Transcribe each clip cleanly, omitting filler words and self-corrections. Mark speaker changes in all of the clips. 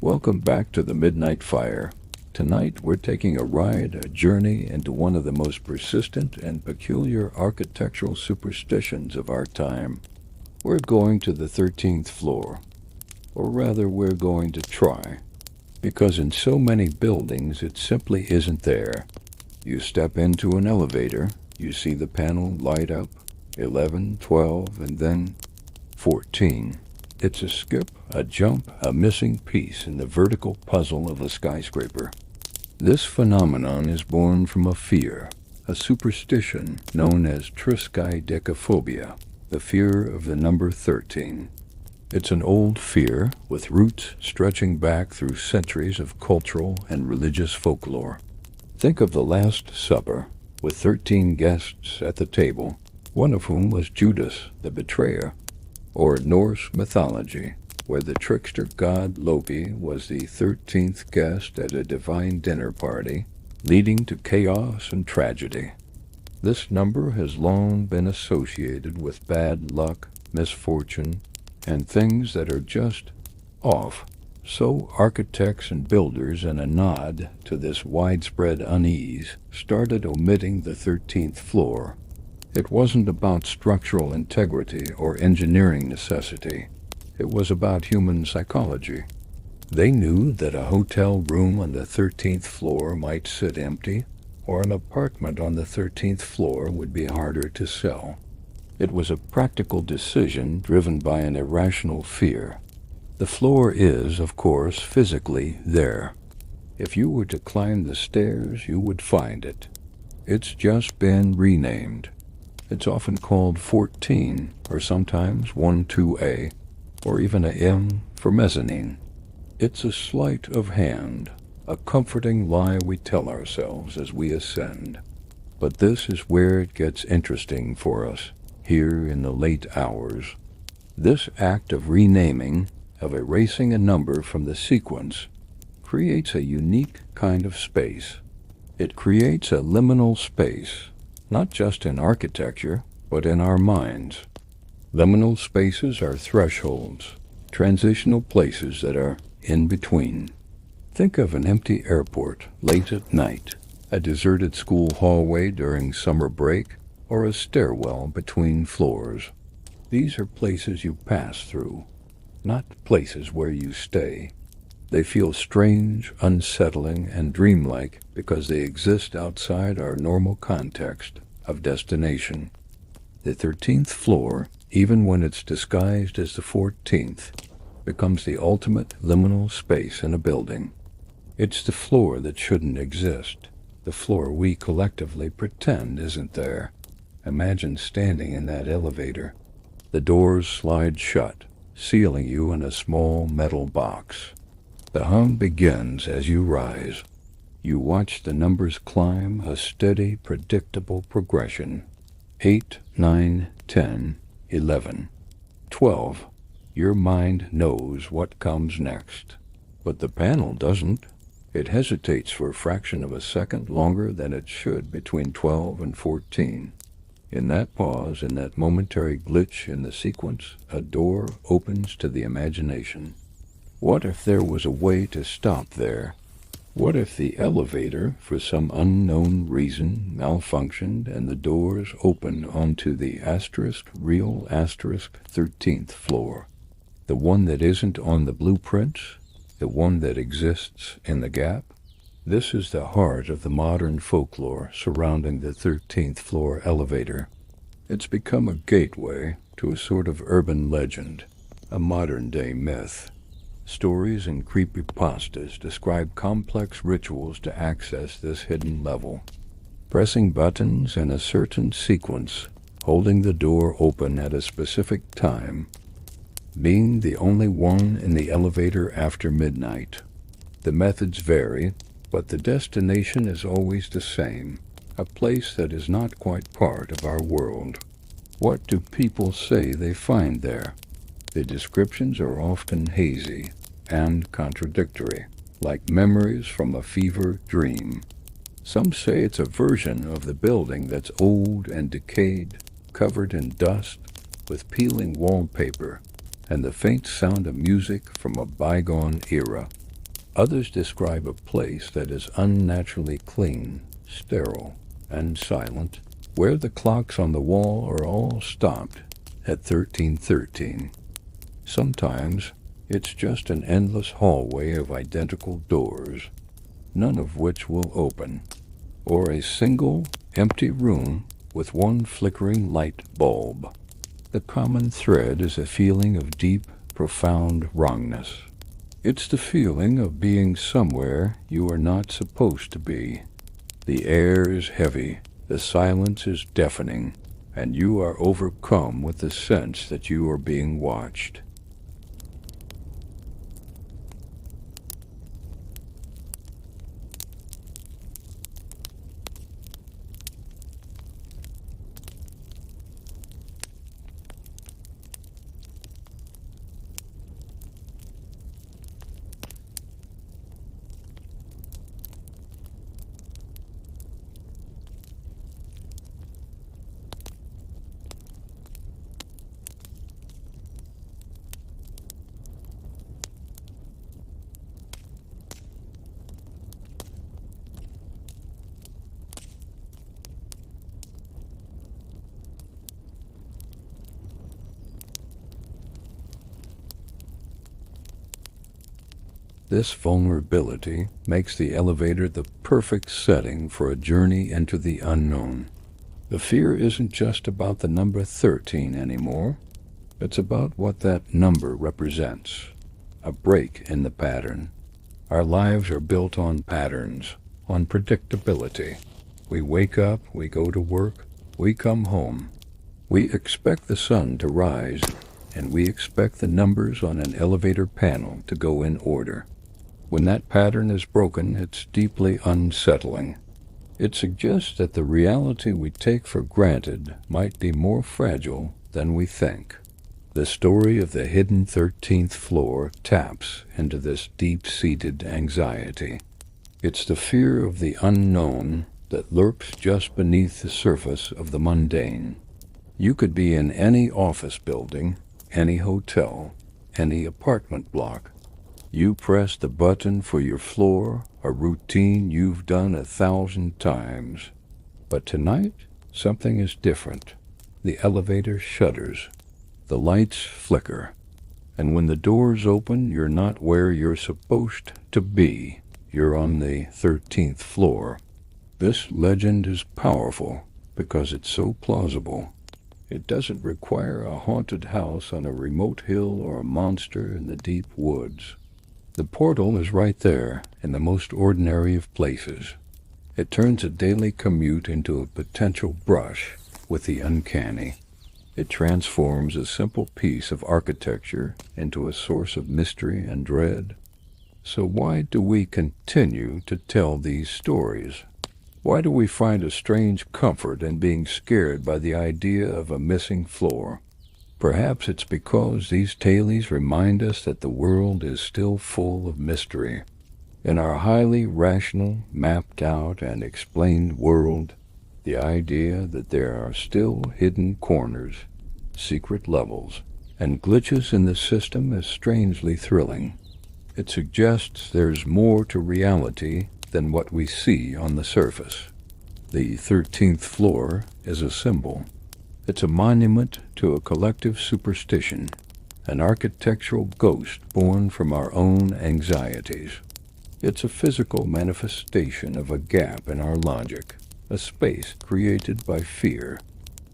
Speaker 1: Welcome back to the Midnight Fire. Tonight we're taking a journey into one of the most persistent and peculiar architectural superstitions of our time. We're going to the 13th floor. Or rather, we're going to try. Because in so many buildings, it simply isn't there. You step into an elevator, you see the panel light up, 11, 12, and then 14. It's a skip, a jump, a missing piece in the vertical puzzle of a skyscraper. This phenomenon is born from a fear, a superstition known as Triskaidekaphobia, the fear of the number 13. It's an old fear with roots stretching back through centuries of cultural and religious folklore. Think of the Last Supper, with 13 guests at the table, one of whom was Judas, the betrayer. Or Norse mythology, where the trickster god Loki was the 13th guest at a divine dinner party, leading to chaos and tragedy. This number has long been associated with bad luck, misfortune, and things that are just off. So architects and builders, in a nod to this widespread unease, started omitting the 13th floor. It wasn't about structural integrity or engineering necessity. It was about human psychology. They knew that a hotel room on the 13th floor might sit empty, or an apartment on the 13th floor would be harder to sell. It was a practical decision driven by an irrational fear. The floor is, of course, physically there. If you were to climb the stairs, you would find it. It's just been renamed. It's often called 14, or sometimes 12A, or even a M for mezzanine. It's a sleight of hand, a comforting lie we tell ourselves as we ascend. But this is where it gets interesting for us, here in the late hours. This act of renaming, of erasing a number from the sequence, creates a unique kind of space. It creates a liminal space, not just in architecture, but in our minds. Liminal spaces are thresholds, transitional places that are in between. Think of an empty airport late at night, a deserted school hallway during summer break, or a stairwell between floors. These are places you pass through, not places where you stay. They feel strange, unsettling, and dreamlike because they exist outside our normal context of destination. The 13th floor, even when it's disguised as the 14th, becomes the ultimate liminal space in a building. It's the floor that shouldn't exist, the floor we collectively pretend isn't there. Imagine standing in that elevator. The doors slide shut, sealing you in a small metal box. The hum begins as you rise. You watch the numbers climb, a steady, predictable progression. 8, 9, 10, 11, 12. Your mind knows what comes next. But the panel doesn't. It hesitates for a fraction of a second longer than it should between 12 and 14. In that pause, in that momentary glitch in the sequence, a door opens to the imagination. What if there was a way to stop there? What if the elevator, for some unknown reason, malfunctioned and the doors opened onto the real 13th floor? The one that isn't on the blueprints? The one that exists in the gap? This is the heart of the modern folklore surrounding the 13th floor elevator. It's become a gateway to a sort of urban legend, a modern-day myth. Stories and creepypastas describe complex rituals to access this hidden level. Pressing buttons in a certain sequence, holding the door open at a specific time, being the only one in the elevator after midnight. The methods vary, but the destination is always the same, a place that is not quite part of our world. What do people say they find there? The descriptions are often hazy and contradictory, like memories from a fever dream. Some say it's a version of the building that's old and decayed, covered in dust, with peeling wallpaper, and the faint sound of music from a bygone era. Others describe a place that is unnaturally clean, sterile, and silent, where the clocks on the wall are all stopped at 1313. Sometimes it's just an endless hallway of identical doors, none of which will open, or a single empty room with one flickering light bulb. The common thread is a feeling of deep, profound wrongness. It's the feeling of being somewhere you are not supposed to be. The air is heavy, the silence is deafening, and you are overcome with the sense that you are being watched. This vulnerability makes the elevator the perfect setting for a journey into the unknown. The fear isn't just about the number 13 anymore. It's about what that number represents. A break in the pattern. Our lives are built on patterns, on predictability. We wake up, we go to work, we come home. We expect the sun to rise, and we expect the numbers on an elevator panel to go in order. When that pattern is broken, it's deeply unsettling. It suggests that the reality we take for granted might be more fragile than we think. The story of the hidden 13th floor taps into this deep-seated anxiety. It's the fear of the unknown that lurks just beneath the surface of the mundane. You could be in any office building, any hotel, any apartment block. You press the button for your floor, a routine you've done 1,000 times. But tonight, something is different. The elevator shudders. The lights flicker. And when the doors open, you're not where you're supposed to be. You're on the 13th floor. This legend is powerful because it's so plausible. It doesn't require a haunted house on a remote hill or a monster in the deep woods. The portal is right there, in the most ordinary of places. It turns a daily commute into a potential brush with the uncanny. It transforms a simple piece of architecture into a source of mystery and dread. So why do we continue to tell these stories? Why do we find a strange comfort in being scared by the idea of a missing floor? Perhaps it's because these tales remind us that the world is still full of mystery. In our highly rational, mapped out, and explained world, the idea that there are still hidden corners, secret levels, and glitches in the system is strangely thrilling. It suggests there's more to reality than what we see on the surface. The 13th floor is a symbol. It's a monument to a collective superstition, an architectural ghost born from our own anxieties. It's a physical manifestation of a gap in our logic, a space created by fear.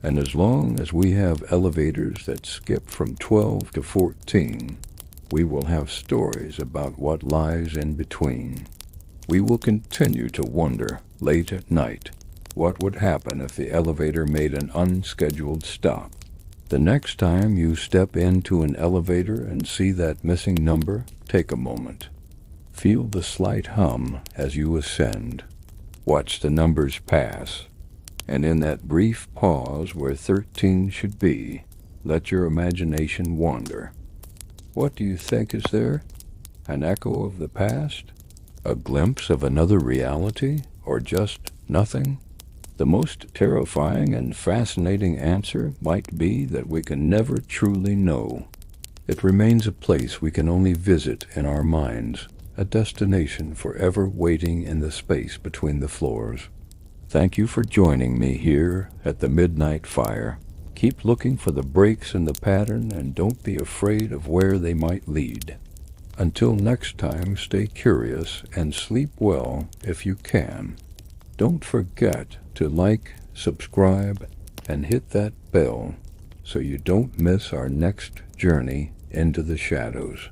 Speaker 1: And as long as we have elevators that skip from 12 to 14, we will have stories about what lies in between. We will continue to wonder, late at night, what would happen if the elevator made an unscheduled stop. The next time you step into an elevator and see that missing number, take a moment. Feel the slight hum as you ascend. Watch the numbers pass. And in that brief pause where 13 should be, let your imagination wander. What do you think is there? An echo of the past? A glimpse of another reality? Or just nothing? The most terrifying and fascinating answer might be that we can never truly know. It remains a place we can only visit in our minds, a destination forever waiting in the space between the floors. Thank you for joining me here at the Midnight Fire. Keep looking for the breaks in the pattern and don't be afraid of where they might lead. Until next time, stay curious and sleep well if you can. Don't forget to like, subscribe, and hit that bell so you don't miss our next journey into the shadows.